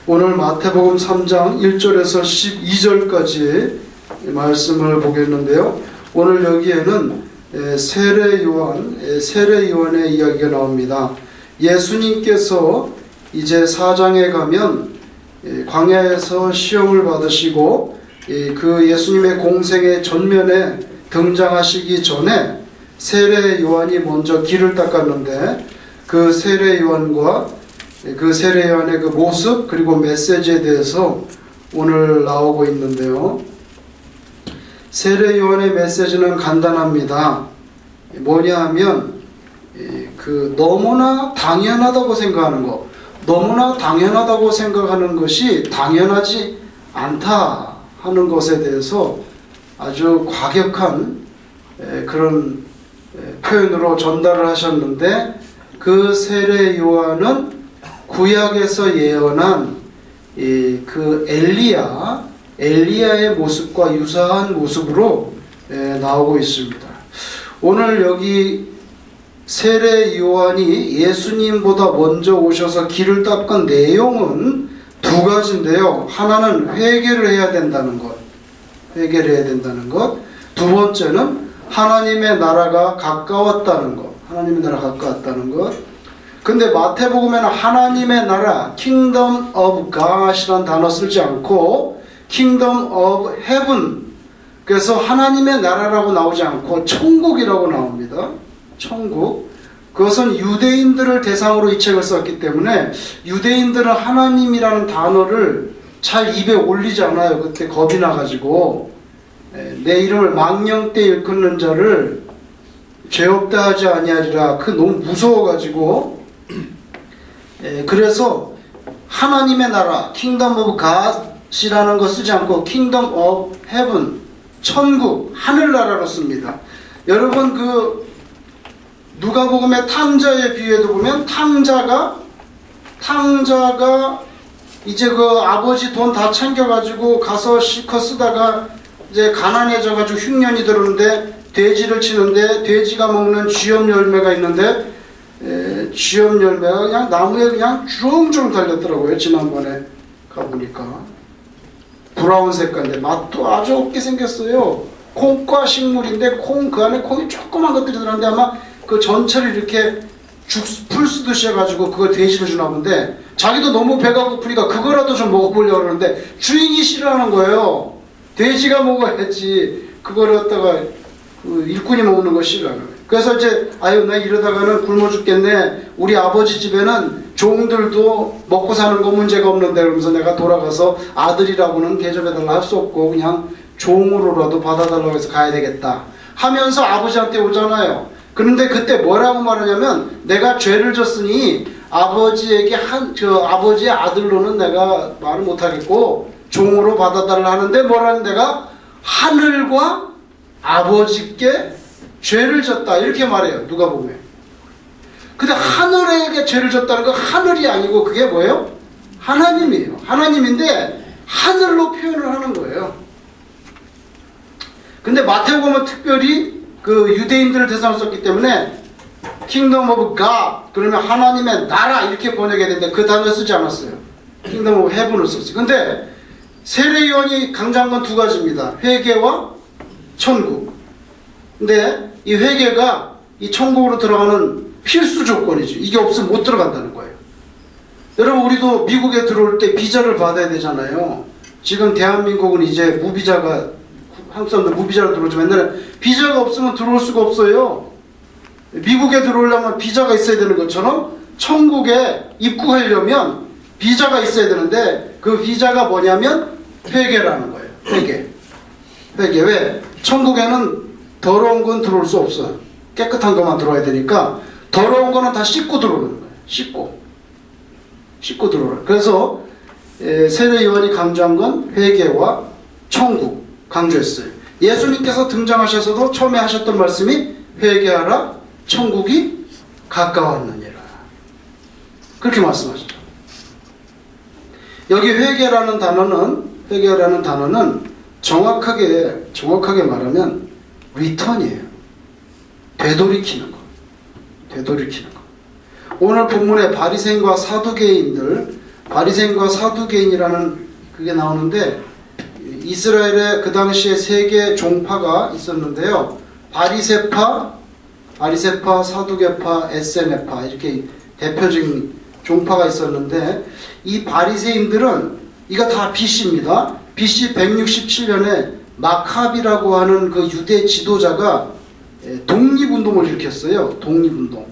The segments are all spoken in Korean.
오늘 마태복음 3장 1절에서 12절까지 말씀을 보겠는데요. 오늘 여기에는 세례 요한의 이야기가 나옵니다. 예수님께서 이제 4장에 가면 광야에서 시험을 받으시고 그 예수님의 공생의 전면에 등장하시기 전에 세례 요한이 먼저 길을 닦았는데 그 세례 요한과 그 세례 요한의 그 모습 그리고 메시지에 대해서 오늘 나오고 있는데요. 세례 요한의 메시지는 간단합니다. 뭐냐 하면 너무나 당연하다고 생각하는 것, 너무나 당연하다고 생각하는 것이 당연하지 않다 하는 것에 대해서 아주 과격한 그런 표현으로 전달을 하셨는데, 그 세례 요한은 구약에서 예언한 그 엘리야의 모습과 유사한 모습으로 나오고 있습니다. 오늘 여기 세례 요한이 예수님보다 먼저 오셔서 길을 닦은 내용은 두 가지인데요. 하나는 회개를 해야 된다는 것, 두 번째는 하나님의 나라가 가까웠다는 것, 근데 마태복음에는 하나님의 나라, Kingdom of God이라는 단어 쓰지 않고 Kingdom of Heaven, 그래서 하나님의 나라라고 나오지 않고 천국이라고 나옵니다. 천국. 그것은 유대인들을 대상으로 이 책을 썼기 때문에 유대인들은 하나님이라는 단어를 잘 입에 올리지 않아요. 그때 겁이 나가지고 내 이름을 망령때 일컫는 자를 죄 없다 하지 아니하리라, 너무 무서워가지고 그래서 하나님의 나라 Kingdom of God이라는 거 쓰지 않고 Kingdom of Heaven, 천국, 하늘나라로 씁니다. 여러분 누가복음의 탕자의 비유에도 보면 탕자가 이제 그 아버지 돈 다 챙겨가지고 가서 실컷 쓰다가 이제 가난해져가지고 흉년이 들었는데 돼지를 치는데 돼지가 먹는 쥐염 열매가 있는데 쥐염 열매가 그냥 나무에 그냥 주렁주렁 달렸더라고요. 지난번에 가보니까 브라운 색깔인데 맛도 아주 없게 생겼어요. 콩과 식물인데 그 안에 콩이 조그만 것들이 들었는데 아마 그 전체를 이렇게 풀 쓰듯이 해가지고 그걸 돼지를 주나 본데, 자기도 너무 배가 고프니까 그거라도 좀 먹어보려고 그러는데 주인이 싫어하는 거예요. 돼지가 먹어야지 그거를 갖다가 일꾼이 먹는 거 싫어하는 거예요. 그래서 이제 나 이러다가는 굶어 죽겠네, 우리 아버지 집에는 종들도 먹고 사는 거 문제가 없는데, 그러면서 내가 돌아가서 아들이라고는 대접해달라 할 수 없고 그냥 종으로라도 받아달라고 해서 가야 되겠다 하면서 아버지한테 오잖아요. 그런데 그때 뭐라고 말하냐면, 내가 죄를 졌으니 아버지에게 아버지의 아들로는 내가 말을 못하겠고 종으로 받아달라 하는데, 뭐라는 내가 하늘과 아버지께 죄를 졌다 이렇게 말해요. 누가복음에. 근데 하늘에게 죄를 졌다는 건 하늘이 아니고 그게 뭐예요? 하나님이에요. 하나님인데 하늘로 표현을 하는 거예요. 근데 마태복음은 특별히 그 유대인들을 대상으로 썼기 때문에 Kingdom of God, 그러면 하나님의 나라 이렇게 번역해야 되는데 그 단어 쓰지 않았어요. Kingdom of Heaven을 썼어요. 근데 세례 요한이 강조한 건 두 가지입니다. 회개와 천국. 근데 이 회개가 이 천국으로 들어가는 필수 조건이죠. 이게 없으면 못 들어간다는 거예요. 여러분, 우리도 미국에 들어올 때 비자를 받아야 되잖아요. 지금 대한민국은 이제 무비자가, 한국 사람들 무비자로 들어오지만 옛날에 비자가 없으면 들어올 수가 없어요. 미국에 들어오려면 비자가 있어야 되는 것처럼 천국에 입국하려면 비자가 있어야 되는데, 그 비자가 뭐냐면 회개라는 거예요. 회개. 왜? 천국에는 더러운 건 들어올 수 없어요. 깨끗한 것만 들어와야 되니까 더러운 거는 다 씻고 들어오는 거예요. 씻고 들어오는. 그래서 세례 요한이 강조한 건 회개와 천국 강조했어요. 예수님께서 등장하셔서도 처음에 하셨던 말씀이 회개하라, 천국이 가까웠느니라, 그렇게 말씀하셨죠. 여기 회개라는 단어는 정확하게 말하면 return이에요. 되돌이키는 거. 오늘 본문의 바리새인과 사두개인들, 바리새인과 사두개인이라는 그게 나오는데, 이스라엘에 그 당시에 세 개의 종파가 있었는데요. 바리새파, 사두개파, 에세메파, 이렇게 대표적인 종파가 있었는데, 이 바리새인들은 이거 다 BC입니다. BC 167년에 마카비라고 하는 그 유대 지도자가 독립운동을 일으켰어요. 독립운동.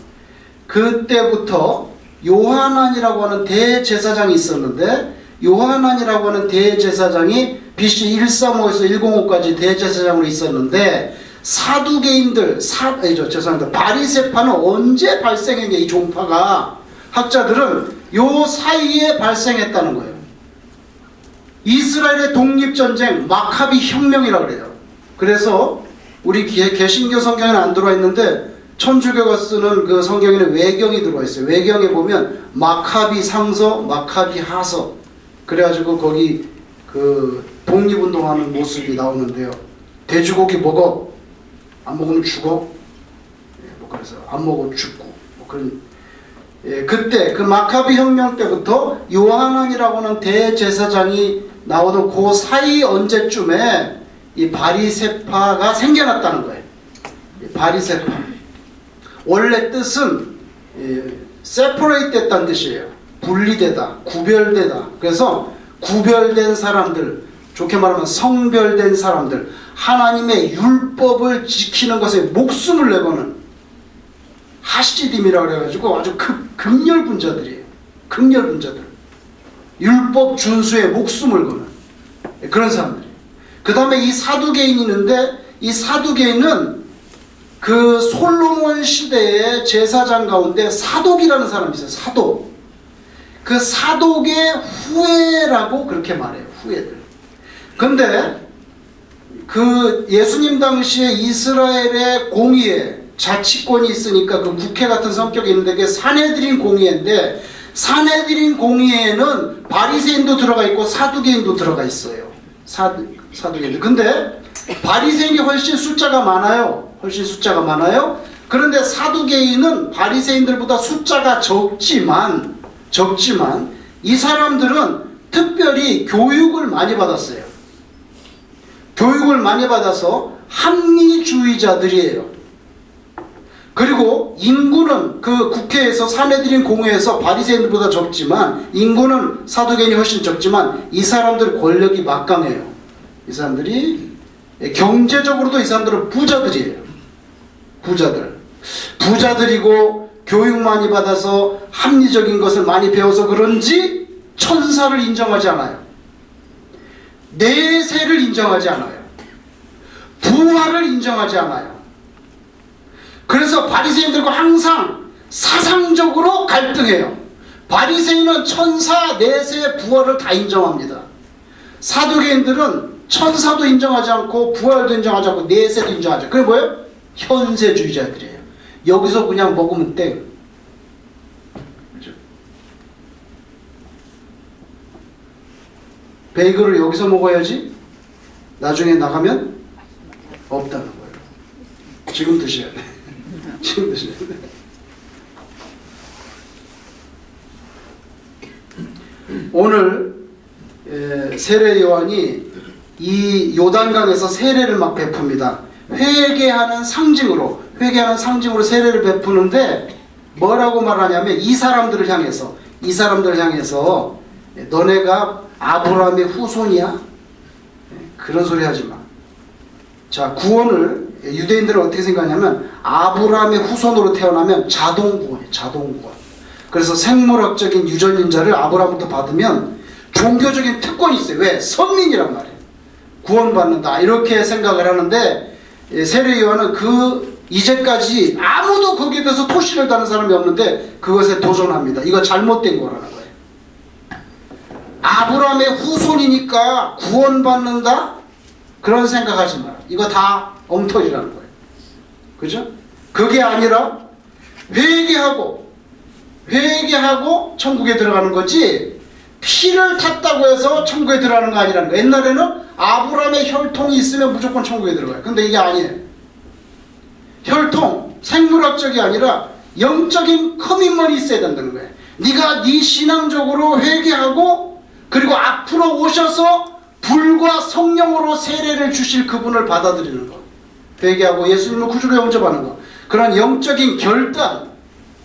그때부터 요하난이라고 하는 대제사장이 있었는데, 요하난이라고 하는 대제사장이 BC 135에서 105까지 대제사장으로 있었는데, 바리새파는 언제 발생했냐, 이 종파가. 학자들은 요 사이에 발생했다는 거예요. 이스라엘의 독립전쟁, 마카비 혁명이라고 그래요. 그래서 우리 개신교 성경에는 안 들어와 있는데, 천주교가 쓰는 그 성경에는 외경이 들어와 있어요. 외경에 보면 마카비 상서, 마카비 하서, 그래가지고 거기 그 독립운동하는 모습이 나오는데요. 돼지고기 먹어, 안 먹으면 죽어. 그래서 안 먹으면 죽고, 그런. 그때 그 마카비 혁명 때부터 요하난이라고 하는 대제사장이 나오는 그 사이 언제쯤에 이 바리새파가 생겨났다는 거예요. 바리새파. 원래 뜻은 separate 됐다는 뜻이에요. 분리되다, 구별되다. 그래서 구별된 사람들, 좋게 말하면 성별된 사람들, 하나님의 율법을 지키는 것에 목숨을 내거는 하시디림이라고 해가지고 아주 극렬분자들이에요. 극렬분자들. 율법 준수에 목숨을 거는 그런 사람들이에요. 그 다음에 이 사두개인이 있는데, 이 사두개인은 그 솔로몬 시대의 제사장 가운데 사독이라는 사람이 있어요. 사독. 그 사독의 후예라고 그렇게 말해요. 후예들. 근데 그 예수님 당시에 이스라엘의 공의회, 자치권이 있으니까 그 국회 같은 성격이 있는데, 그게 산헤드린 공의회인데, 산헤드린 공의회에는 바리새인도 들어가 있고 사두개인도 들어가 있어요. 사두개인들. 근데 바리새인이 훨씬 숫자가 많아요. 그런데 사두개인은 바리새인들보다 숫자가 적지만 이 사람들은 특별히 교육을 많이 받았어요. 교육을 많이 받아서 합리주의자들이에요. 그리고 인구는 그 국회에서 산헤드린 공회에서 바리새인들보다 적지만, 인구는 사두개인이 훨씬 적지만 이 사람들 권력이 막강해요. 이 사람들이 경제적으로도 이 사람들은 부자들이에요. 부자들이고 교육 많이 받아서 합리적인 것을 많이 배워서 그런지 천사를 인정하지 않아요. 내세를 인정하지 않아요. 부활을 인정하지 않아요. 그래서 바리새인들과 항상 사상적으로 갈등해요. 바리새인은 천사, 내세, 부활을 다 인정합니다. 사두개인들은 천사도 인정하지 않고 부활도 인정하지 않고 내세도 인정하지 않고, 그게 뭐예요? 현세주의자들이에요. 여기서 그냥 먹으면 땡. 그렇죠? 베이글을 여기서 먹어야지 나중에 나가면 없다는 거예요. 지금 드셔야 돼. 지금 드셔야 돼. 오늘 세례 요한이 이 요단강에서 세례를 막 베풉니다. 회개하는 상징으로 세례를 베푸는데, 뭐라고 말하냐면 이 사람들을 향해서 너네가 아브라함의 후손이야? 그런 소리 하지 마. 자, 구원을 유대인들은 어떻게 생각하냐면, 아브라함의 후손으로 태어나면 자동구원이에요. 자동구원. 그래서 생물학적인 유전인자를 아브라함부터 받으면 종교적인 특권이 있어요. 왜? 선민이란 말이에요. 구원받는다, 이렇게 생각을 하는데, 세례 요한은 이제까지 아무도 거기에 대해서 토시를 다는 사람이 없는데 그것에 도전합니다. 이거 잘못된 거라는 거예요. 아브라함의 후손이니까 구원받는다? 그런 생각하지 마라. 이거 다 엉터리라는 거예요. 그죠? 그게 아니라 회개하고 천국에 들어가는 거지, 피를 탔다고 해서 천국에 들어가는 거 아니라는 거예요. 옛날에는 아브라함의 혈통이 있으면 무조건 천국에 들어가요. 근데 이게 아니에요. 혈통, 생물학적이 아니라 영적인 커밋먼이 있어야 된다는 거예요. 네가 네 신앙적으로 회개하고 그리고 앞으로 오셔서 불과 성령으로 세례를 주실 그분을 받아들이는 것, 회개하고 예수님을 구주로 영접하는 것, 그런 영적인 결단,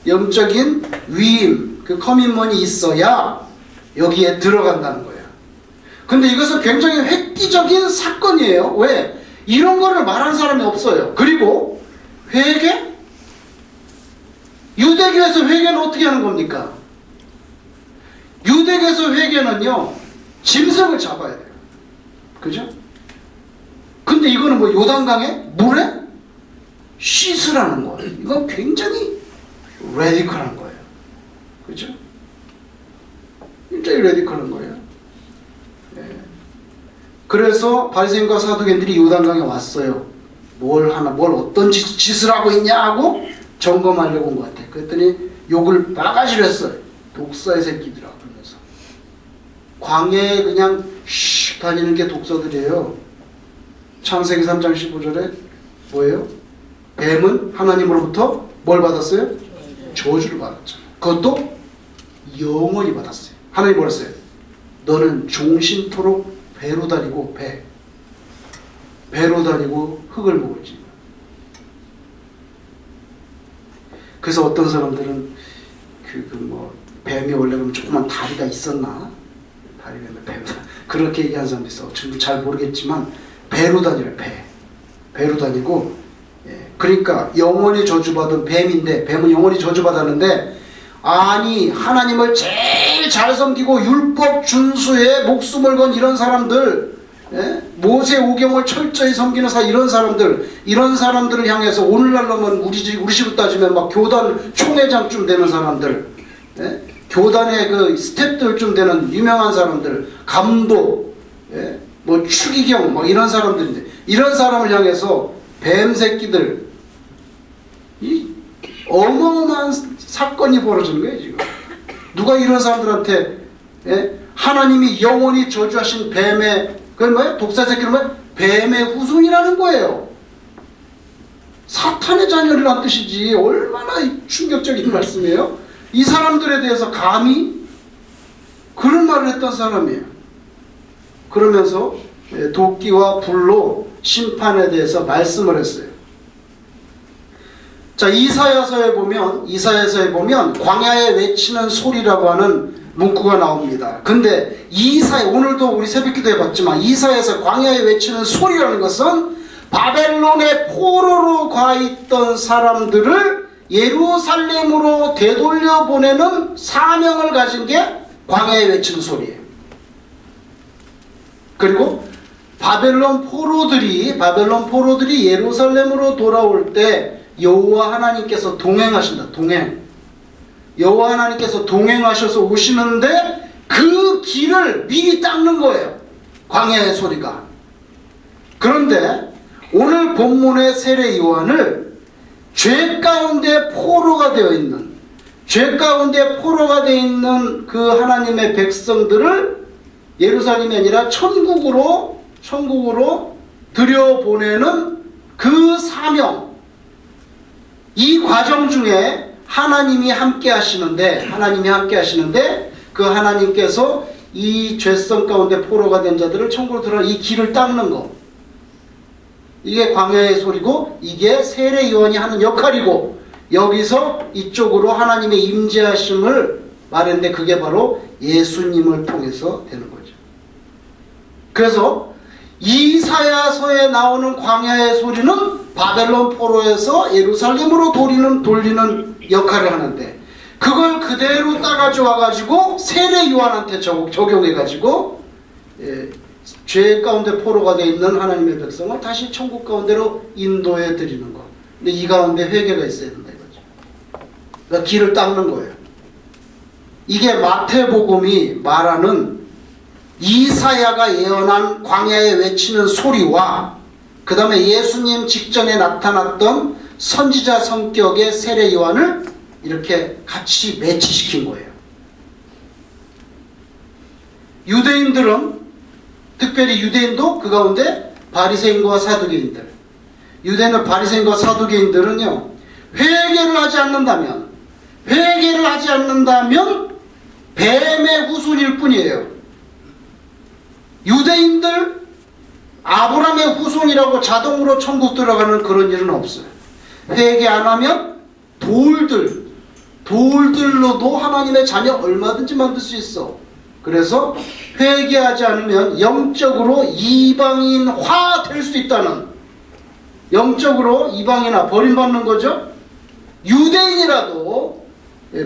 영적인 위임, 그 커밋먼이 있어야 여기에 들어간다는 거예요. 근데 이것은 굉장히 획기적인 사건이에요. 왜? 이런 거를 말하는 사람이 없어요. 그리고 회개? 유대교에서 회개는 어떻게 하는 겁니까? 유대교에서 회개는요, 짐승을 잡아야 돼요. 그죠? 근데 이거는 뭐 요단강에 물에 씻으라는 거예요. 이건 굉장히 레디컬한 거예요. 그죠? 굉장히 레디컬한 거예요. 네. 그래서 바리새인과 사두개인들이 요단강에 왔어요. 뭘 어떤 짓을 하고 있냐 하고 점검하려고 온 것 같아요. 그랬더니 욕을 바가지로 했어요. 독사의 새끼들아 그러면서. 광야에 그냥 슉 다니는 게 독사들이에요. 창세기 3장 15절에 뭐예요? 뱀은 하나님으로부터 뭘 받았어요? 저주를 받았잖아요. 그것도 영원히 받았어요. 하나님 뭐라 했어요? 너는 종신토록 배로 다니고 배로 다니고 흙을 먹을지. 그래서 어떤 사람들은 뱀이 원래 그럼 조그만 다리가 있었나? 다리가 있나? 그렇게 얘기하는 사람도 있어. 저도 잘 모르겠지만 배로 다니래. 배로 다니고. 그러니까 영원히 저주받은 뱀인데, 뱀은 영원히 저주받았는데, 아니 하나님을 제일 잘 섬기고 율법 준수에 목숨을 건 이런 사람들, 모세 오경을 철저히 섬기는 이런 사람들을 향해서 오늘날로는 우리 식으로 따지면 막 교단 총회장쯤 되는 사람들, 교단의 그 스태프들쯤 되는 유명한 사람들, 감독, 뭐 추기경 뭐 이런 사람들인데, 이런 사람을 향해서 뱀 새끼들, 이 어마어마한 사건이 벌어지는 거예요 지금. 누가 이런 사람들한테 하나님이 영원히 저주하신 뱀의 그건 뭐예요? 독사 새끼는 뭐예요? 뱀의 후손이라는 거예요. 사탄의 자녀라는 뜻이지. 얼마나 충격적인 말씀이에요. 이 사람들에 대해서 감히 그런 말을 했던 사람이에요. 그러면서 도끼와 불로 심판에 대해서 말씀을 했어요. 자, 이사야서에 보면 광야에 외치는 소리라고 하는 문구가 나옵니다. 근데 오늘도 우리 새벽기도 해봤지만 이사야에서 광야에 외치는 소리라는 것은 바벨론의 포로로 가 있던 사람들을 예루살렘으로 되돌려 보내는 사명을 가진 게 광야에 외치는 소리예요. 그리고 바벨론 포로들이 예루살렘으로 돌아올 때 여호와 하나님께서 동행하신다. 여호와 하나님께서 동행하셔서 오시는데 그 길을 미리 닦는 거예요. 광야의 소리가. 그런데 오늘 본문의 세례 요한을 죄 가운데 포로가 되어 있는 그 하나님의 백성들을 예루살렘이 아니라 천국으로 들여보내는 그 사명, 이 과정 중에 하나님이 함께 하시는데 그 하나님께서 이 죄성 가운데 포로가 된 자들을 천국으로 들어 이 길을 닦는 것, 이게 광야의 소리고 이게 세례 요한이 하는 역할이고, 여기서 이쪽으로 하나님의 임재하심을 말했는데 그게 바로 예수님을 통해서 되는 거죠. 그래서 이사야서에 나오는 광야의 소리는 바벨론 포로에서 예루살렘으로 돌리는 역할을 하는데, 그걸 그대로 따가지고 와가지고 세례 요한한테 적용해가지고 죄 가운데 포로가 되어 있는 하나님의 백성을 다시 천국 가운데로 인도해 드리는 것. 근데 이 가운데 회개가 있어야 된다 이거죠. 그러니까 길을 닦는 거예요. 이게 마태복음이 말하는 이사야가 예언한 광야에 외치는 소리와 그 다음에 예수님 직전에 나타났던 선지자 성격의 세례 요한을 이렇게 같이 매치시킨 거예요. 특별히 유대인도 그 가운데 바리새인과 사두개인들은요, 회개를 하지 않는다면, 회개를 하지 않는다면 뱀의 후손일 뿐이에요. 유대인들 아브라함의 후손이라고 자동으로 천국 들어가는 그런 일은 없어요. 회개 안 하면 돌들로도 하나님의 자녀 얼마든지 만들 수 있어. 그래서 회개하지 않으면 영적으로 이방인화 될 수 있다는, 영적으로 이방인화, 버림받는 거죠. 유대인이라도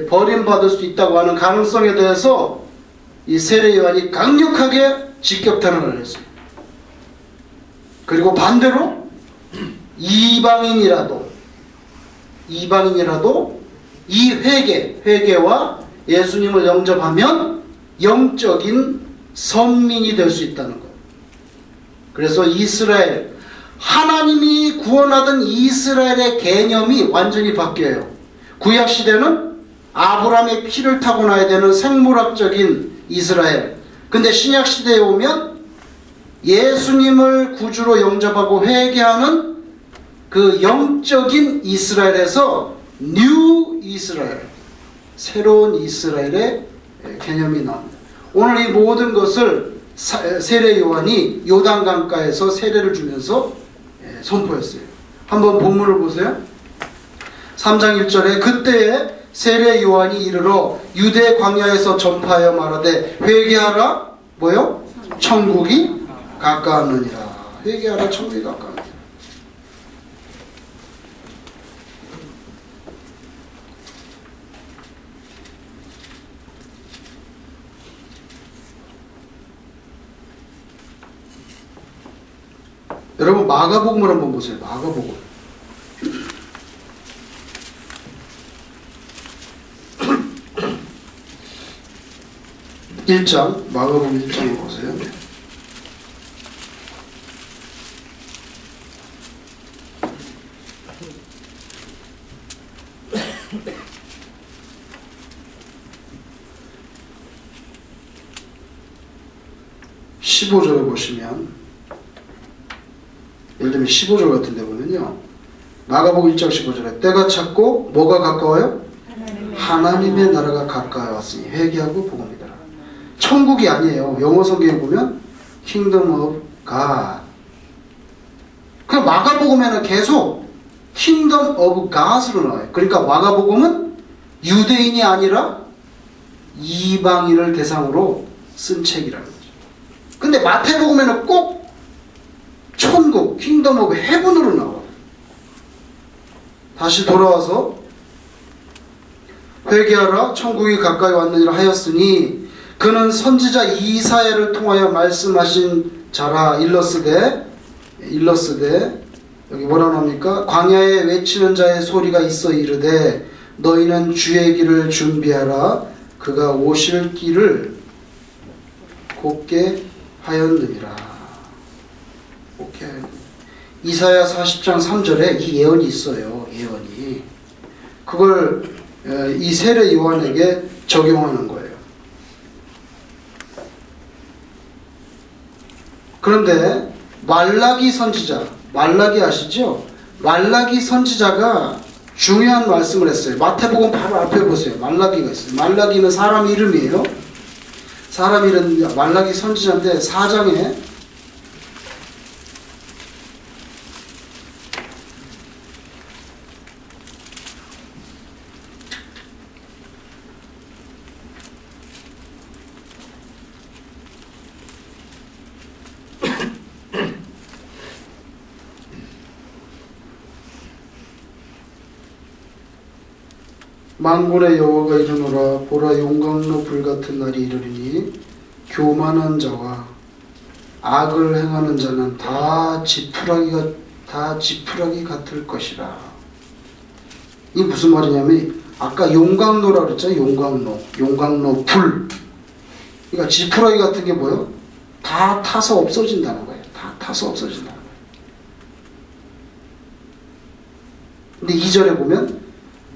버림받을 수 있다고 하는 가능성에 대해서 이 세례 요한이 강력하게 직격탄을 했습니다. 그리고 반대로 이방인이라도 이 회개와 예수님을 영접하면 영적인 선민이 될 수 있다는 거예요. 그래서 이스라엘, 하나님이 구원하던 이스라엘의 개념이 완전히 바뀌어요. 구약시대는 아브라함의 피를 타고 나야 되는 생물학적인 이스라엘. 근데 신약시대에 오면 예수님을 구주로 영접하고 회개하는 그 영적인 이스라엘에서 뉴 이스라엘, 새로운 이스라엘의 개념이 나옵니다. 오늘 이 모든 것을 세례 요한이 요단강가에서 세례를 주면서 선포했어요. 한번 본문을 보세요. 3장 1절에 그때에 세례 요한이 이르러 유대 광야에서 전파하여 말하되 회개하라, 뭐요? 천국이 가까웠느니라. 회개하라, 천국이 가까웠느니라. 여러분 마가복음을 한번 보세요. 마가복음. 마가복음 1장을 보세요. (15절을) 보시면, 예를 들면 15절 같은 데 보면요, 마가복음 1장 15절에 때가 찼고 뭐가 가까워요? 하나님의 나라가 가까이 왔으니 회개하고 복음 믿으라. 천국이 아니에요. 영어 성경에 보면 Kingdom of God. 그 마가복음에는 계속 Kingdom of God으로 나와요. 그러니까 마가복음은 유대인이 아니라 이방인을 대상으로 쓴 책이라는 거죠. 근데 마태복음에는 꼭 천국, 킹덤 오브 헤븐으로 나와요. 다시 돌아와서 회개하라, 천국이 가까이 왔느니라 하였으니 그는 선지자 이사야를 통하여 말씀하신 자라. 일러스되 여기 뭐라 나옵니까? 광야에 외치는 자의 소리가 있어 이르되 너희는 주의 길을 준비하라. 그가 오실 길을 곧게 하였느니라. 이사야 40장 3절에 이 예언이 있어요. 예언이. 그걸 이 세례 요한에게 적용하는 거예요. 그런데 말라기 선지자, 말라기 아시죠? 말라기 선지자가 중요한 말씀을 했어요. 마태복음 바로 앞에 보세요. 말라기가 있어요. 말라기는 사람 이름이에요. 사람 이름 말라기 선지자인데 4장에 만군의 여호와가 이르노라. 보라, 용광로 불같은 날이 이르리니 교만한 자와 악을 행하는 자는 다 지푸라기 같을 것이라. 이 무슨 말이냐면 아까 용광로라 그랬죠. 용광로 불. 그러니까 지푸라기 같은 게 뭐예요? 다 타서 없어진다는 거예요. 다 타서 없어진다는 거예요. 근데 2절에 보면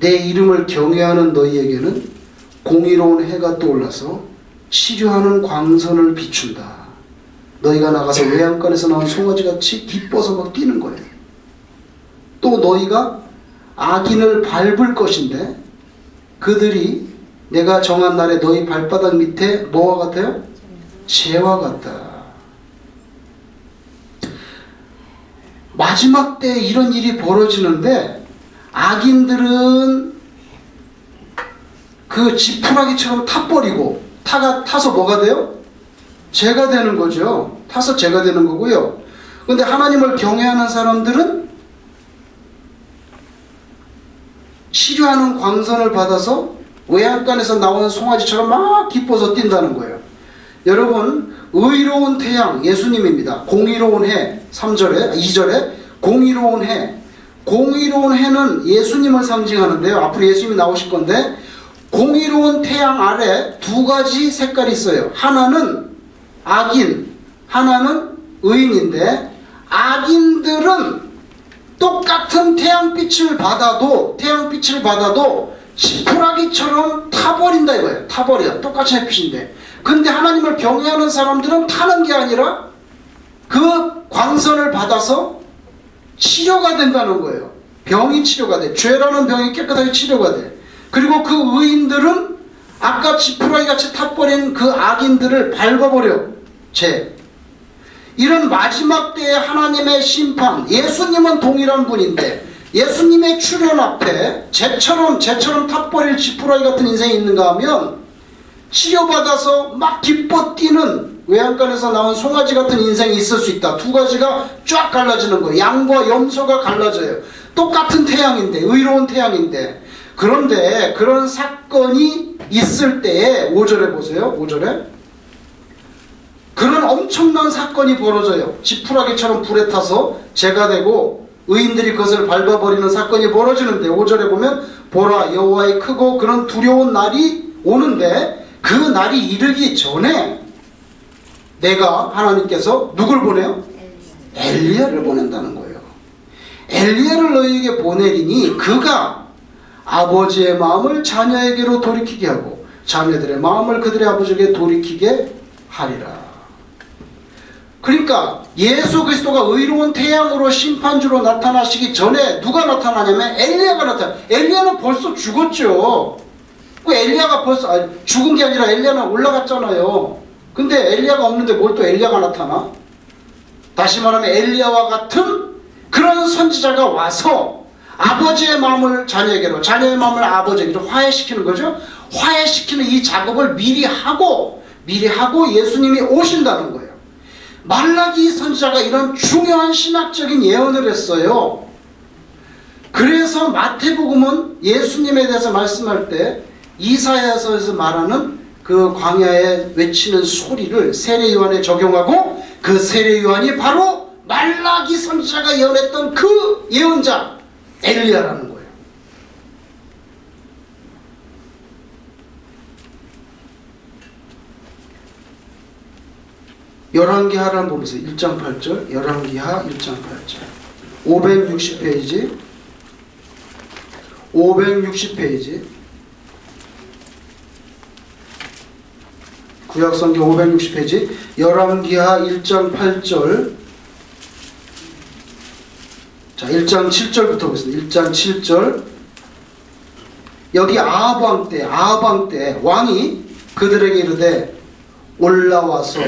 내 이름을 경외하는 너희에게는 공의로운 해가 떠올라서 치료하는 광선을 비춘다. 너희가 나가서 외양간에서 나온 송아지같이 기뻐서 막 뛰는 거예요. 또 너희가 악인을 밟을 것인데 그들이 내가 정한 날에 너희 발바닥 밑에 뭐와 같아요? 재와 같다. 마지막 때 이런 일이 벌어지는데 악인들은 그 지푸라기처럼 타버리고 타서 뭐가 돼요? 죄가 되는 거죠. 타서 죄가 되는 거고요. 근데 하나님을 경외하는 사람들은 치료하는 광선을 받아서 외양간에서 나오는 송아지처럼 막 기뻐서 뛴다는 거예요. 여러분, 의로운 태양 예수님입니다. 공의로운 해 3절에 2절에 공의로운 해. 공의로운 해는 예수님을 상징하는데요. 앞으로 예수님이 나오실 건데 공의로운 태양 아래 두 가지 색깔이 있어요. 하나는 악인, 하나는 의인인데 악인들은 똑같은 태양빛을 받아도 지푸라기처럼 타버린다 이거예요. 타버려. 똑같이 햇빛인데. 근데 하나님을 경외하는 사람들은 타는 게 아니라 그 광선을 받아서 치료가 된다는 거예요. 병이 치료가 돼. 죄라는 병이 깨끗하게 치료가 돼. 그리고 그 의인들은 아까 지푸라기같이 타버린 그 악인들을 밟아버려. 죄. 이런 마지막 때의 하나님의 심판, 예수님은 동일한 분인데 예수님의 출현 앞에 쟤처럼 탑버릴 지푸라기 같은 인생이 있는가 하면 치료받아서 막 기뻐 뛰는 외양간에서 나온 송아지 같은 인생이 있을 수 있다. 두 가지가 쫙 갈라지는 거예요. 양과 염소가 갈라져요. 똑같은 태양인데, 의로운 태양인데. 그런데 그런 사건이 있을 때에 5절에 보세요. 5절에 그런 엄청난 사건이 벌어져요. 지푸라기처럼 불에 타서 죄가 되고 의인들이 그것을 밟아버리는 사건이 벌어지는데 5절에 보면 보라 여호와의 크고 그런 두려운 날이 오는데 그 날이 이르기 전에 내가 하나님께서 누굴 보내요? 엘리야를 보낸다는 거예요. 엘리야를 너희에게 보내리니 그가 아버지의 마음을 자녀에게로 돌이키게 하고 자녀들의 마음을 그들의 아버지에게 돌이키게 하리라. 그러니까 예수 그리스도가 의로운 태양으로 심판주로 나타나시기 전에 누가 나타나냐면 엘리야가 나타나. 엘리야는 벌써 죽었죠. 그 엘리야가 벌써 죽은 게 아니라 엘리야는 올라갔잖아요. 근데 엘리야가 없는데 뭘 또 엘리야가 나타나? 다시 말하면 엘리야와 같은 그런 선지자가 와서 아버지의 마음을 자녀에게로, 자녀의 마음을 아버지에게로 화해시키는 거죠. 화해시키는 이 작업을 미리 하고 예수님이 오신다는 거예요. 말라기 선지자가 이런 중요한 신학적인 예언을 했어요. 그래서 마태복음은 예수님에 대해서 말씀할 때 이사야서에서 말하는 그 광야에 외치는 소리를 세례 요한에 적용하고 그 세례 요한이 바로 말라기 선지자가 예언했던 그 예언자 엘리야라는 거예요. 열왕기하를 보면서 1장 8절 열왕기하 1장 8절 560페이지 구약성경 560페이지 열왕기하 1장 8절 자 1장 7절부터 보겠습니다. 1장 7절 여기 아합 왕 때 왕이 그들에게 이르되 올라와서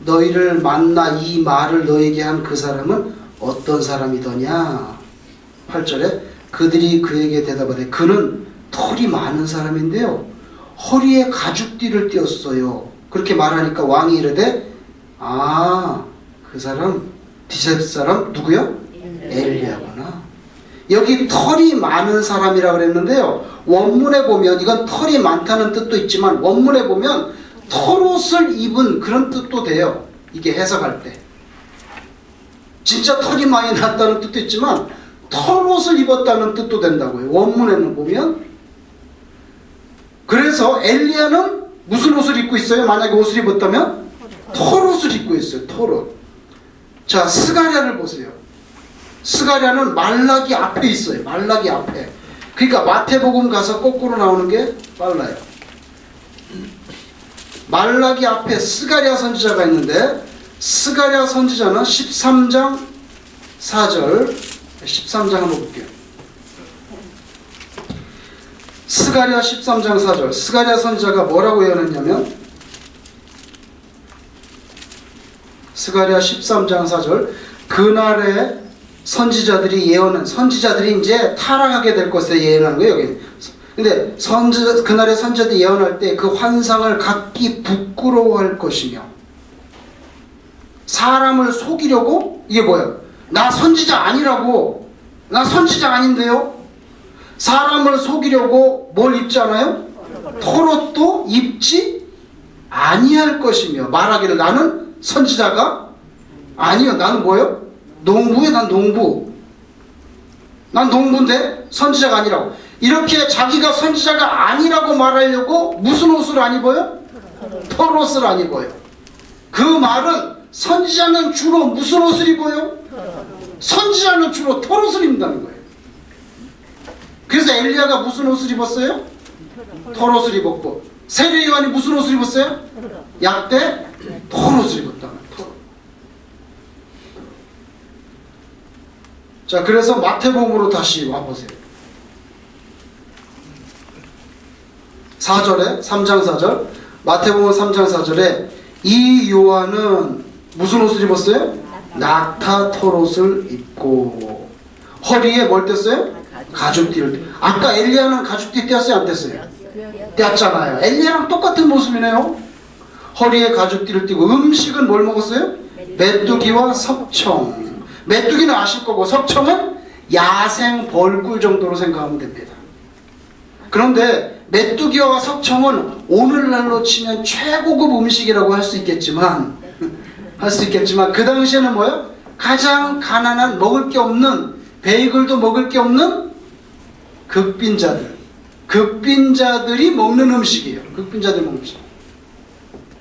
너희를 만나 이 말을 너에게 한 그 사람은 어떤 사람이더냐. 8절에 그들이 그에게 대답하되 그는 털이 많은 사람인데요 허리에 가죽띠를 띄었어요. 그렇게 말하니까 왕이 이르되 그 사람 디셉 사람 누구요? 엘리야구나. 여기 털이 많은 사람이라고 그랬는데요 원문에 보면 이건 털이 많다는 뜻도 있지만 원문에 보면 털옷을 입은 그런 뜻도 돼요. 이게 해석할 때 진짜 털이 많이 났다는 뜻도 있지만 털옷을 입었다는 뜻도 된다고요. 원문에는 보면. 그래서 엘리야는 무슨 옷을 입고 있어요? 만약에 옷을 입었다면 털옷을 입고 있어요. 털옷. 자 스가랴를 보세요. 스가랴는 말라기 앞에 있어요. 말라기 앞에. 그러니까 마태복음 가서 거꾸로 나오는 게 빨라요. 말라기 앞에 스가랴 선지자가 있는데 스가랴 선지자는 13장 4절 13장 한번 볼게요. 스가랴 13장 4절 스가랴 선지자가 뭐라고 예언했냐면 스가랴 13장 4절 그날에 선지자들이 예언은 선지자들이 이제 타락하게 될 것에 예언하는 거예요. 여기. 근데 그날에 선지자들이 예언할 때 그 환상을 각기 부끄러워할 것이며 사람을 속이려고 이게 뭐예요? 나 선지자 아니라고 나 선지자 아닌데요? 사람을 속이려고 뭘 입지 않아요? 털옷도 입지 아니할 것이며 말하기를 나는 선지자가 아니요 나는 뭐예요? 농부에 난 농부 난 농부인데 선지자가 아니라고 이렇게 자기가 선지자가 아니라고 말하려고 무슨 옷을 안 입어요? 털옷을 안 입어요. 그 말은 선지자는 주로 무슨 옷을 입어요? 선지자는 주로 털옷을 입는다는 거예요. 그래서 엘리야가 무슨 옷을 입었어요? 털옷을 입었고 세례 요한이 무슨 옷을 입었어요? 약대 털옷을 입었다는 거예요. 자, 그래서 마태복음으로 다시 와보세요. 4절에 3장 4절 마태복음 3장 4절에 이 요한은 무슨 옷을 입었어요? 낙타 털옷을 입고 허리에 뭘 뗐어요? 가죽띠를. 아까 엘리야는 가죽띠 떼었어요? 안 뗐어요? 떼었잖아요. 엘리야랑 똑같은 모습이네요. 허리에 가죽띠를 띠고 음식은 뭘 먹었어요? 메뚜기와 석청. 메뚜기는 아실 거고 석청은 야생 벌꿀 정도로 생각하면 됩니다. 그런데 메뚜기와 석청은 오늘날로 치면 최고급 음식이라고 할 수 있겠지만 그 당시에는 뭐예요? 가장 가난한 먹을 게 없는 베이글도 먹을 게 없는 극빈자들이 먹는 음식이에요. 극빈자들이 먹는 음식.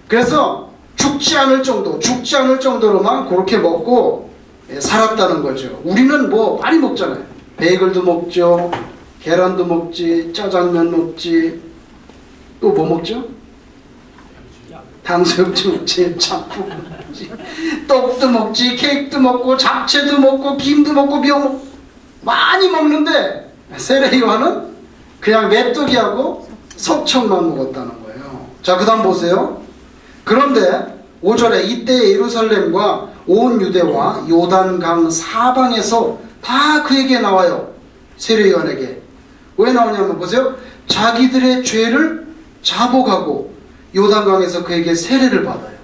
그래서 죽지 않을 정도로만 그렇게 먹고 살았다는 거죠. 우리는 뭐 많이 먹잖아요. 베이글도 먹죠. 계란도 먹지, 짜장면 먹지, 또 뭐 먹죠? 탕수육도 먹지, 짬뽕 먹지, 떡도 먹지, 케이크도 먹고, 잡채도 먹고, 김도 먹고, 미역 먹고 많이 먹는데 세례 요한은 그냥 메뚜기하고 석청만 먹었다는 거예요. 자, 그 다음 보세요. 그런데 5절에 이때 예루살렘과 온 유대와 요단강 사방에서 다 그에게 나와요. 세례 요한에게. 왜 나오냐면 보세요. 자기들의 죄를 자복하고 요단강에서 그에게 세례를 받아요.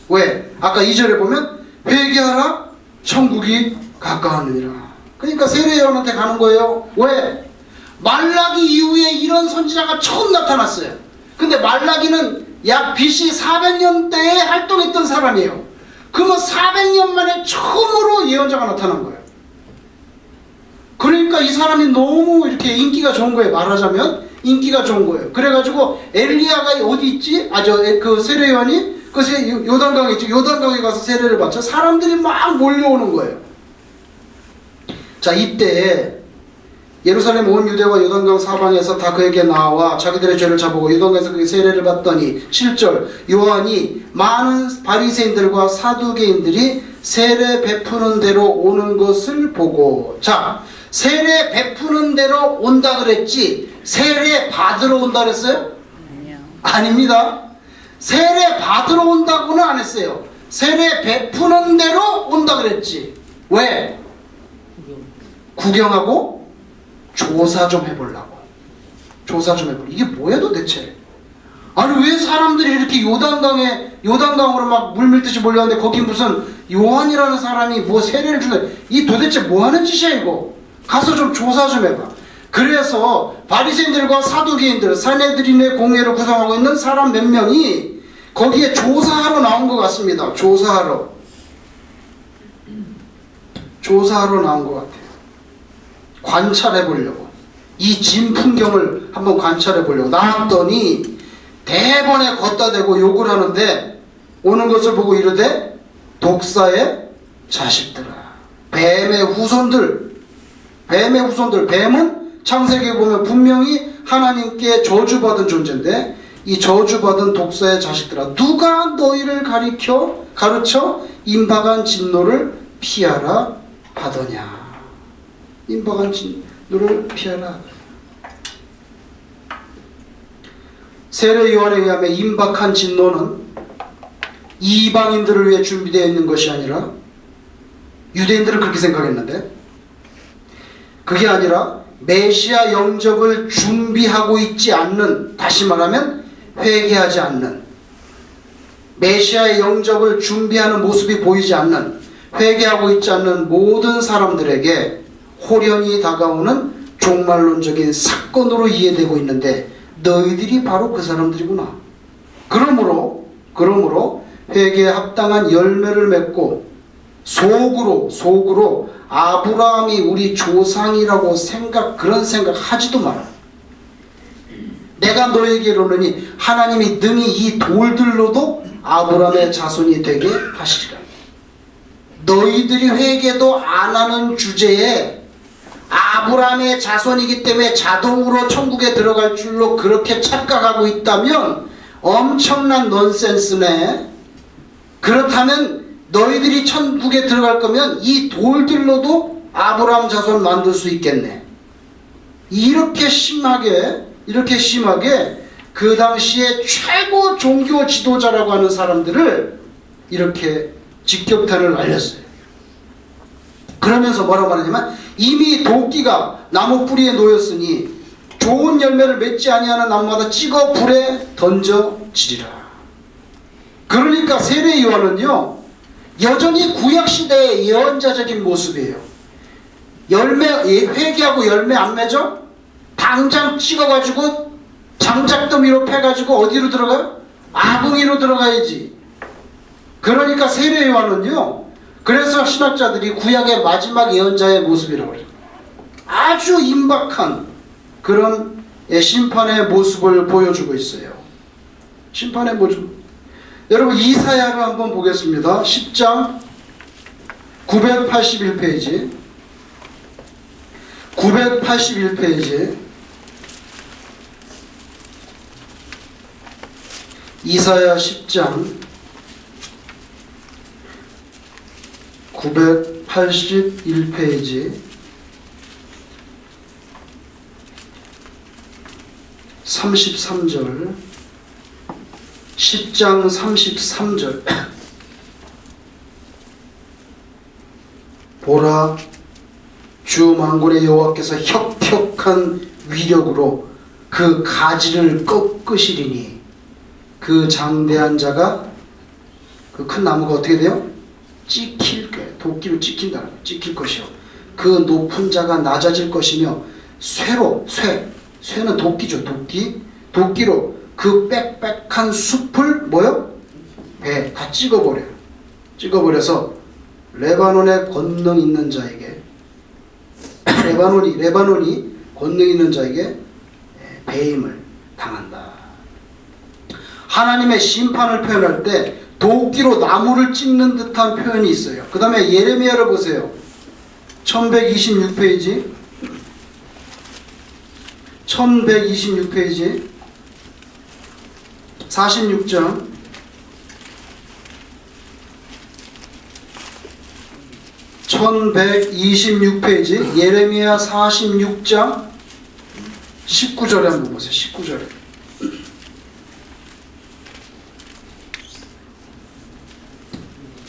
왜? 아까 2절에 보면 회개하라 천국이 가까웠느니라. 그러니까 세례 요한한테 가는 거예요. 왜? 말라기 이후에 이런 선지자가 처음 나타났어요. 근데 말라기는 약 BC 400년대에 활동했던 사람이에요. 그러면 400년 만에 처음으로 예언자가 나타난 거예요. 그러니까 이 사람이 너무 이렇게 인기가 좋은 거예요. 말하자면 인기가 좋은 거예요. 그래가지고 엘리야가 어디 있지? 그 세례 요한이 요단강에 있죠. 요단강에 가서 세례를 받죠. 사람들이 막 몰려오는 거예요. 자, 이때 예루살렘 온 유대와 요단강 사방에서 다 그에게 나와 자기들의 죄를 자보고 요단강에서 그에게 세례를 받더니 7절 요한이 많은 바리새인들과 사두개인들이 세례 베푸는 대로 오는 것을 보고. 자, 세례 베푸는 대로 온다 그랬지 세례 받으러 온다 그랬어요? 아닙니다. 세례 받으러 온다고는 안 했어요. 세례 베푸는 대로 온다 그랬지. 왜? 구경하고 조사 좀 해보려고. 이게 뭐야 도대체? 아니 왜 사람들이 이렇게 요단강으로 막 물밀듯이 몰려왔는데 거기 무슨 요한이라는 사람이 뭐 세례를 주네. 이 도대체 뭐 하는 짓이야 이거? 가서 좀 조사 좀 해봐. 그래서 바리새인들과 사두개인들, 산헤드린의 공회를 구성하고 있는 사람 몇 명이 거기에 조사하러 나온 것 같습니다. 조사하러 나온 것 같아요. 관찰해 보려고. 이 진풍경을 한번 관찰해 보려고 나왔더니 대번에 걷다 대고 욕을 하는데 오는 것을 보고 이르되 독사의 자식들아. 뱀의 후손들. 뱀은 창세기에 보면 분명히 하나님께 저주받은 존재인데 이 저주받은 독사의 자식들아, 누가 너희를 가르쳐 임박한 진노를 피하라 하더냐. 임박한 진노를 피하라. 세례 요한에 의하면 임박한 진노는 이방인들을 위해 준비되어 있는 것이 아니라, 유대인들은 그렇게 생각했는데, 그게 아니라 메시아 영접을 준비하고 있지 않는, 다시 말하면 회개하지 않는, 메시아의 영접을 준비하는 모습이 보이지 않는, 회개하고 있지 않는 모든 사람들에게 호련히 다가오는 종말론적인 사건으로 이해되고 있는데, 너희들이 바로 그 사람들이구나. 그러므로 회개에 합당한 열매를 맺고 속으로 아브라함이 우리 조상이라고 그런 생각 하지도 마라. 내가 너에게 이르노니 하나님이 능히 이 돌들로도 아브라함의 자손이 되게 하시리라. 너희들이 회개도 안 하는 주제에 아브라함의 자손이기 때문에 자동으로 천국에 들어갈 줄로 그렇게 착각하고 있다면 엄청난 넌센스네. 그렇다면 너희들이 천국에 들어갈 거면 이 돌들로도 아브라함 자손 만들 수 있겠네. 이렇게 심하게 그 당시에 최고 종교 지도자라고 하는 사람들을 이렇게 직격탄을 날렸어요. 그러면서 뭐라고 말하냐면, 이미 도끼가 나무 뿌리에 놓였으니 좋은 열매를 맺지 아니하는 나무마다 찍어 불에 던져지리라. 그러니까 세례 요한은요, 여전히 구약시대의 예언자적인 모습이에요. 회개하고 열매 안 맺어? 당장 찍어가지고 장작더미로 패가지고 어디로 들어가요? 아궁이로 들어가야지. 그러니까 세례 요한은요, 그래서 신학자들이 구약의 마지막 예언자의 모습이라고 그래요. 아주 임박한 그런 심판의 모습을 보여주고 있어요. 심판의 모습. 여러분, 이사야를 한번 보겠습니다. 10장 981페이지 981페이지 이사야 10장 981페이지 33절 10장 33절 보라, 주 만군의 여호와께서 혁혁한 위력으로 그 가지를 꺾으시리니 그 장대한 자가, 그 큰 나무가 어떻게 돼요? 찍힐 거예요. 도끼로 찍힌다는 거예요. 찍힐 것이요. 그 높은 자가 낮아질 것이며 쇠는 도끼죠. 도끼로 그 빽빽한 숲을 배 다 찍어버려요. 찍어버려서 레바논의 권능 있는 자에게, 레바논이 권능 있는 자에게 배임을 당한다. 하나님의 심판을 표현할 때 도끼로 나무를 찍는 듯한 표현이 있어요. 그 다음에 예레미야를 보세요. 1126페이지 46장 1126페이지 예레미야 46장 19절에 한번 보세요. 19절에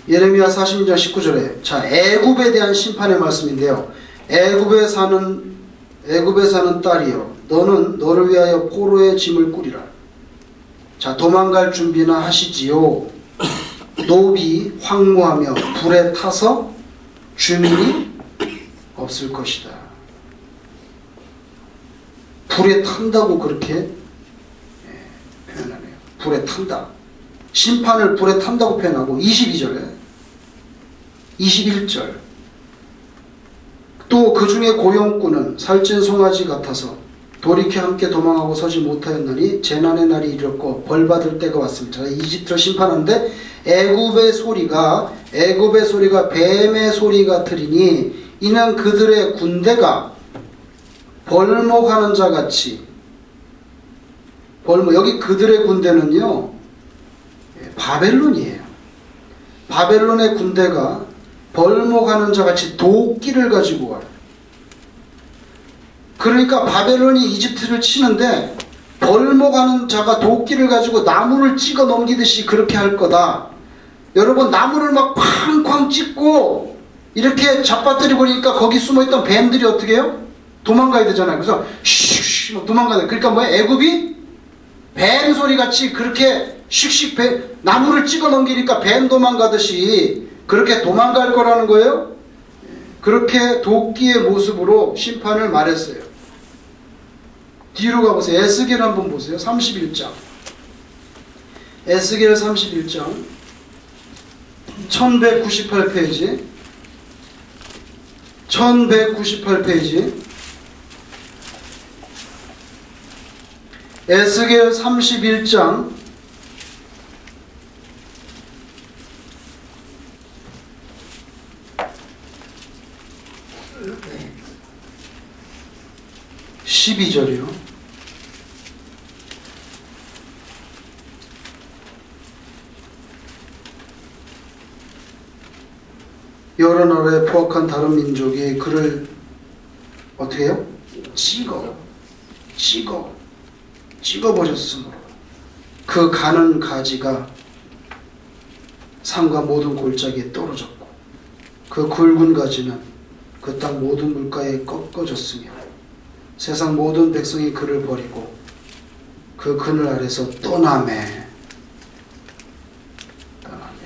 예레미야 46장 19절에 자, 애굽에 대한 심판의 말씀인데요. 애굽에 사는 딸이여, 너는 너를 위하여 포로의 짐을 꾸리라. 자, 도망갈 준비나 하시지요. 노비 황무하며 불에 타서 주민이 없을 것이다. 불에 탄다고 그렇게 표현하네요. 불에 탄다. 심판을 불에 탄다고 표현하고 22절에 21절 또 그 중에 고용꾼은 살찐 송아지 같아서 돌이켜 함께 도망하고 서지 못하였나니 재난의 날이 이르렀고 벌받을 때가 왔습니다. 이집트를 심판하는데 애굽의 소리가 뱀의 소리 같으리니 이는 그들의 군대가 벌목하는 자같이 여기 그들의 군대는요 바벨론이에요. 바벨론의 군대가 벌목하는 자같이 도끼를 가지고 와요. 그러니까 바벨론이 이집트를 치는데 벌목하는 자가 도끼를 가지고 나무를 찍어 넘기듯이 그렇게 할 거다. 여러분, 나무를 막 쾅쾅 찍고 이렇게 잡아뜨리고 그러니까 거기 숨어있던 뱀들이 어떻게 해요? 도망가야 되잖아요. 그래서 슉슉 막 도망가야 돼. 그러니까 뭐야? 애굽이 뱀 소리같이 그렇게 슉슉 나무를 찍어 넘기니까 뱀 도망가듯이 그렇게 도망갈 거라는 거예요. 그렇게 도끼의 모습으로 심판을 말했어요. 뒤로 가보세요. 에스겔 한번 보세요. 31장. 에스겔 31장 1198페이지 1198페이지 에스겔 31장 12절이요. 여러 나라에 포악한 다른 민족이 그를 어떻게 해요? 찍어버렸으므로 그 가는 가지가 산과 모든 골짜기에 떨어졌고 그 굵은 가지는 그 땅 모든 물가에 꺾어졌으며 세상 모든 백성이 그를 버리고 그 그늘 아래서 떠나매.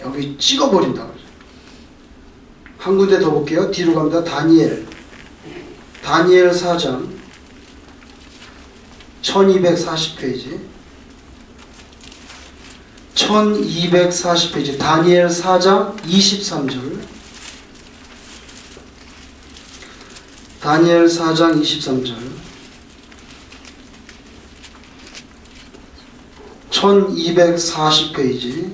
여기 찍어버린다 그러죠. 한 군데 더 볼게요. 뒤로 갑니다. 다니엘 4장 1240페이지 1240페이지 다니엘 4장 23절 다니엘 4장 23절 1240페이지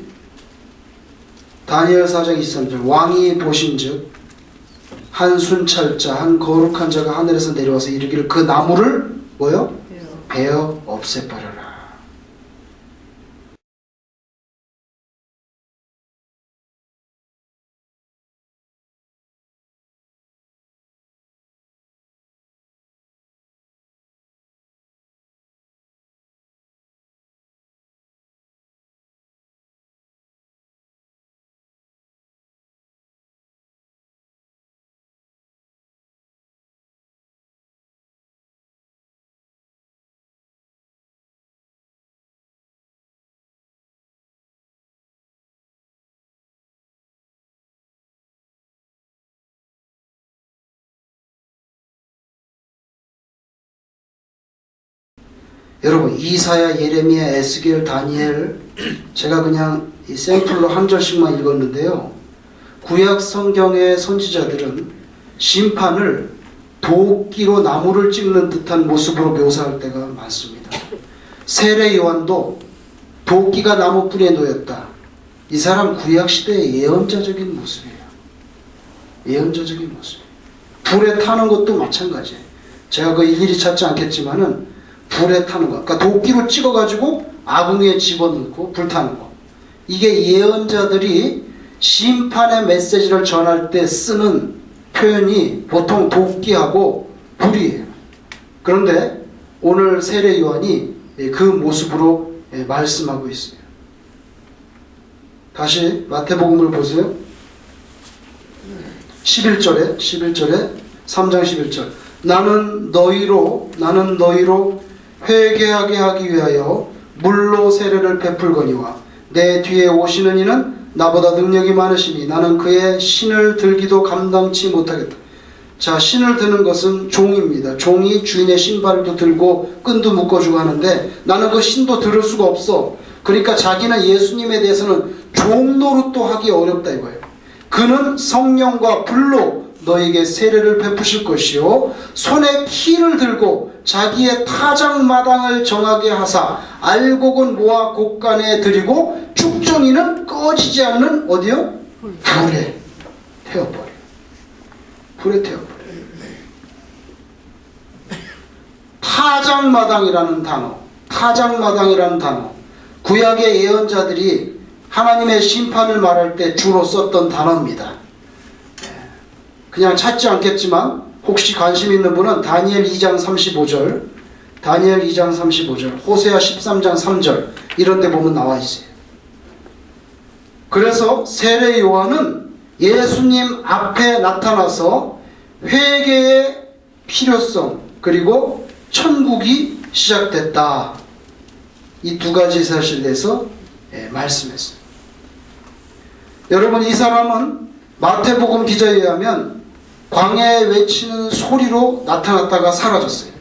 다니엘 4장 23절 왕이 보신즉 한 순찰자 한 거룩한 자가 하늘에서 내려와서 이르기를 그 나무를 뭐요? 베어 없애버려라. 여러분, 이사야, 예레미야, 에스겔, 다니엘 제가 그냥 이 샘플로 한 절씩만 읽었는데요. 구약 성경의 선지자들은 심판을 도끼로 나무를 찍는 듯한 모습으로 묘사할 때가 많습니다. 세례 요한도 도끼가 나무 뿌리에 놓였다. 이 사람 구약 시대의 예언자적인 모습이에요. 예언자적인 모습. 불에 타는 것도 마찬가지예요. 제가 그 일일이 찾지 않겠지만은 불에 타는 거. 그러니까 도끼로 찍어가지고 아궁 위에 집어넣고 불타는 거. 이게 예언자들이 심판의 메시지를 전할 때 쓰는 표현이 보통 도끼하고 불이에요. 그런데 오늘 세례 요한이 그 모습으로 말씀하고 있어요. 다시 마태복음을 보세요. 11절에 3장 11절 나는 너희로 회개하게 하기 위하여 물로 세례를 베풀거니와 내 뒤에 오시는 이는 나보다 능력이 많으시니 나는 그의 신을 들기도 감당치 못하겠다. 자, 신을 드는 것은 종입니다. 종이 주인의 신발도 들고 끈도 묶어주고 하는데 나는 그 신도 들을 수가 없어. 그러니까 자기는 예수님에 대해서는 종 노릇도 하기 어렵다 이거예요. 그는 성령과 불로 너에게 세례를 베푸실 것이요 손에 키를 들고 자기의 타작마당을 정하게 하사 알곡은 모아 곡간에 들이고 쭉정이는 꺼지지 않는 어디요? 불에 태워버려. 불에 태워버려. 타작마당이라는 단어 구약의 예언자들이 하나님의 심판을 말할 때 주로 썼던 단어입니다. 그냥 찾지 않겠지만 혹시 관심 있는 분은 다니엘 2장 35절 다니엘 2장 35절, 호세아 13장 3절 이런 데 보면 나와 있어요. 그래서 세례 요한은 예수님 앞에 나타나서 회개의 필요성 그리고 천국이 시작됐다. 이 두 가지 사실에 대해서 말씀했어요. 여러분, 이 사람은 마태복음 기자에 의하면 광야에 외치는 소리로 나타났다가 사라졌어요.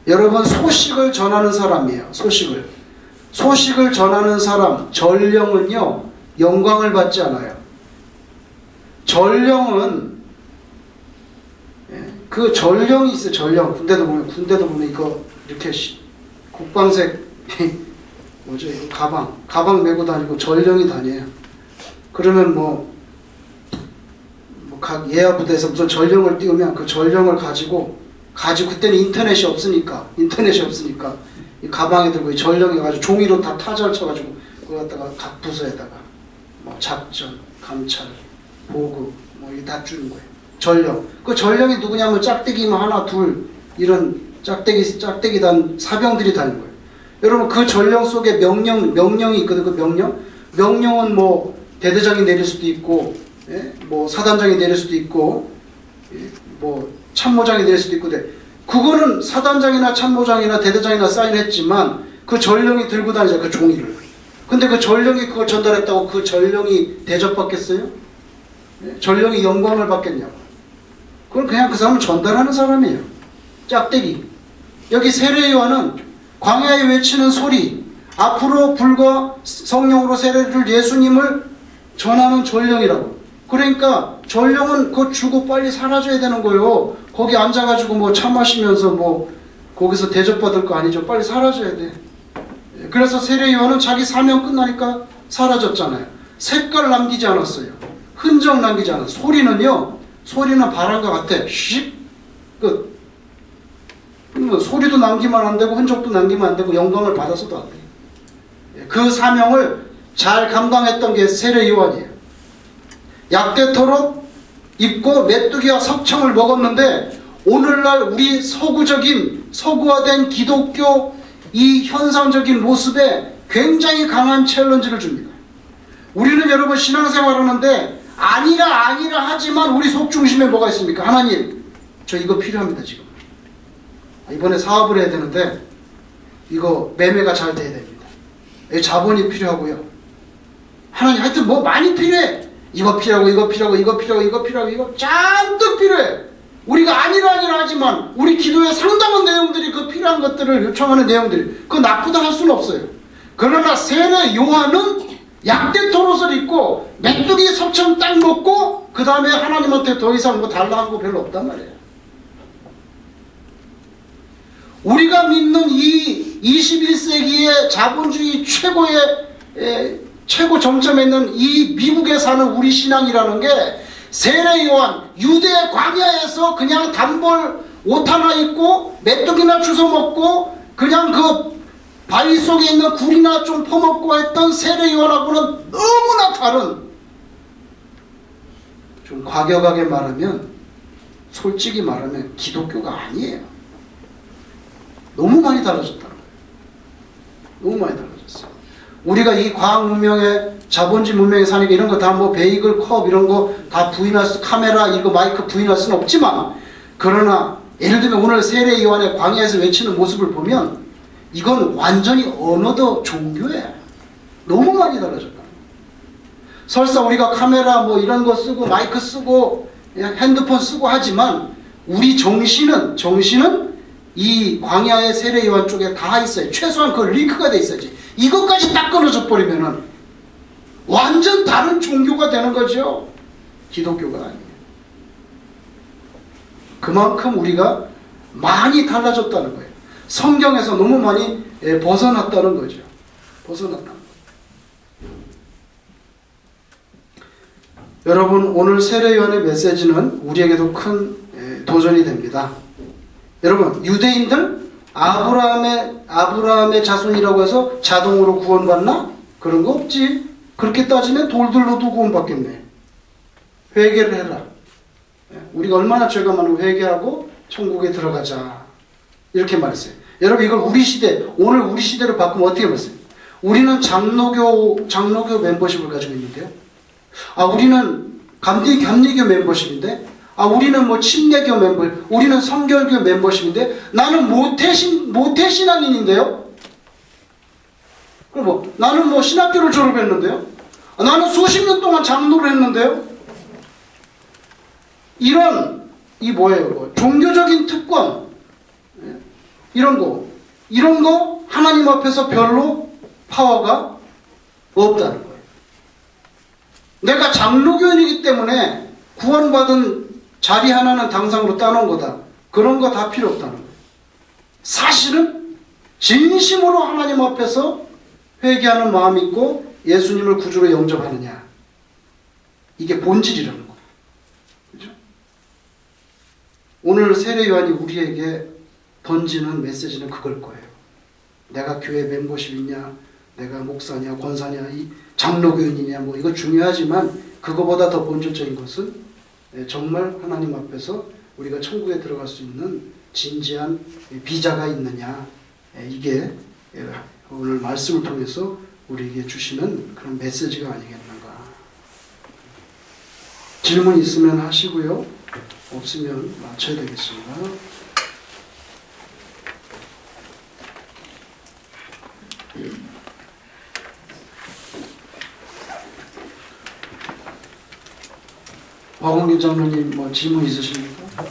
여러분, 소식을 전하는 사람이에요. 소식을 전하는 사람, 전령은요 영광을 받지 않아요. 전령은 그 전령이 있어요. 전령. 군대도 보면 이거 이렇게 국방색 뭐죠? 이거 가방 메고 다니고 전령이 다녀요. 그러면 각 예하 부대에서 무슨 전령을 띄우면 그 전령을 가지고 그때는 인터넷이 없으니까 이 가방에 들고 이 전령이 가지고 종이로 다 타자를 쳐가지고 그거 갖다가 각 부서에다가 작전, 감찰, 보급 이게 다 주는 거예요. 전령. 그 전령이 누구냐면 짝대기만 하나 둘 이런 짝대기단 사병들이 다니는 거예요. 여러분, 그 전령 속에 명령이 있거든. 그 명령은 대대장이 내릴 수도 있고, 사단장이 내릴 수도 있고, 참모장이 내릴 수도 있고, 그거는 사단장이나 참모장이나 대대장이나 사인했지만 그 전령이 들고 다니잖아요. 그 종이를. 근데 그 전령이 그걸 전달했다고 그 전령이 대접받겠어요? 전령이 영광을 받겠냐고. 그건 그냥 그 사람은 전달하는 사람이에요. 짝대기. 여기 세례 요한은 광야에 외치는 소리, 앞으로 불과 성령으로 세례를 줄 예수님을 전하는 전령이라고. 그러니까 전령은 그거 주고 빨리 사라져야 되는 거예요. 거기 앉아가지고 차 마시면서 거기서 대접받을 거 아니죠. 빨리 사라져야 돼. 그래서 세례 요한은 자기 사명 끝나니까 사라졌잖아요. 색깔 남기지 않았어요. 흔적 남기지 않았어요. 소리는 바람과 같아. 슉 끝. 소리도 남기면 안 되고 흔적도 남기면 안 되고 영광을 받아서도 안 돼요. 그 사명을 잘 감당했던 게 세례 요한이에요. 약대토록 입고 메뚜기와 석청을 먹었는데 오늘날 우리 서구화된 기독교 이 현상적인 모습에 굉장히 강한 챌린지를 줍니다. 우리는 여러분 신앙생활하는데 아니라 하지만 우리 속중심에 뭐가 있습니까? 하나님, 저 이거 필요합니다. 지금 이번에 사업을 해야 되는데 이거 매매가 잘 돼야 됩니다. 자본이 필요하고요. 하나님, 하여튼 많이 필요해. 이거 필요하고 이거 잔뜩 필요해. 우리가 아니라 하지만 우리 기도의 상당한 내용들이 그 필요한 것들을 요청하는 내용들이 그거 나쁘다 할 수는 없어요. 그러나 세례 요한은 약대토롯을 입고 메뚜기 석청 딱 먹고 그 다음에 하나님한테 더 이상 달라는 거 별로 없단 말이에요. 우리가 믿는 이 21세기의 자본주의 최고 정점에 있는 이 미국에 사는 우리 신앙이라는 게 세례 요한 유대 광야에서 그냥 단벌 옷 하나 입고 메뚜기나 주워 먹고 그냥 그 바위 속에 있는 굴이나 좀 퍼먹고 했던 세례 요한하고는 너무나 다른, 좀 과격하게 말하면, 솔직히 말하면 기독교가 아니에요. 너무 많이 달라졌다는 거예요. 너무 많이 달라졌어요. 우리가 이 과학 문명에 자본주의 문명에 사니까 이런 거 다 베이글 컵 이런 거 다 부인할 수, 카메라 이거 마이크 부인할 수는 없지만, 그러나 예를 들면 오늘 세례 요한의 광야에서 외치는 모습을 보면 이건 완전히 어너더 종교예요. 너무 많이 달라졌다. 설사 우리가 카메라 이런 거 쓰고 마이크 쓰고 핸드폰 쓰고 하지만 우리 정신은 이 광야의 세례 요한 쪽에 다 있어요. 최소한 그 링크가 돼 있어야지. 이것까지 딱 끊어져 버리면은 완전 다른 종교가 되는 거죠. 기독교가 아니에요. 그만큼 우리가 많이 달라졌다는 거예요. 성경에서 너무 많이 벗어났다는 거죠. 벗어났다는 거예요. 여러분, 오늘 세례 요한의 메시지는 우리에게도 큰 도전이 됩니다. 여러분, 유대인들 아브라함의 자손이라고 해서 자동으로 구원받나? 그런 거 없지. 그렇게 따지면 돌들로도 구원받겠네. 회개를 해라. 우리가 얼마나 죄가 많으면 회개하고 천국에 들어가자. 이렇게 말했어요. 여러분 이걸 우리 시대, 오늘 우리 시대로 바꾸면 어떻게 보세요? 우리는 장로교 멤버십을 가지고 있는데요. 우리는 감리교 멤버십인데, 우리는 뭐 침례교 멤버, 우리는 성결교 멤버십인데, 나는 모태신앙인인데요. 그럼 나는 뭐 신학교를 졸업했는데요. 나는 수십 년 동안 장로를 했는데요. 이 뭐예요? 종교적인 특권, 이런 거 하나님 앞에서 별로 파워가 없다는 거예요. 내가 장로교인이기 때문에 구원받은 자리 하나는 당상으로 따놓은 거다. 그런 거 다 필요 없다는 거예요. 사실은 진심으로 하나님 앞에서 회개하는 마음이 있고 예수님을 구주로 영접하느냐. 이게 본질이라는 거예요. 그죠? 오늘 세례요한이 우리에게 던지는 메시지는 그걸 거예요. 내가 교회 멤버십 있냐, 내가 목사냐, 권사냐, 이 장로교인이냐, 뭐 이거 중요하지만 그거보다 더 본질적인 것은 정말 하나님 앞에서 우리가 천국에 들어갈 수 있는 진지한 비자가 있느냐. 이게 오늘 말씀을 통해서 우리에게 주시는 그런 메시지가 아니겠는가. 질문 있으면 하시고요. 없으면 마쳐야 되겠습니다. 박홍길 장로님 뭐 질문 있으십니까?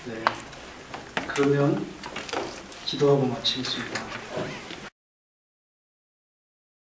네. 그러면 기도하고 마치겠습니다.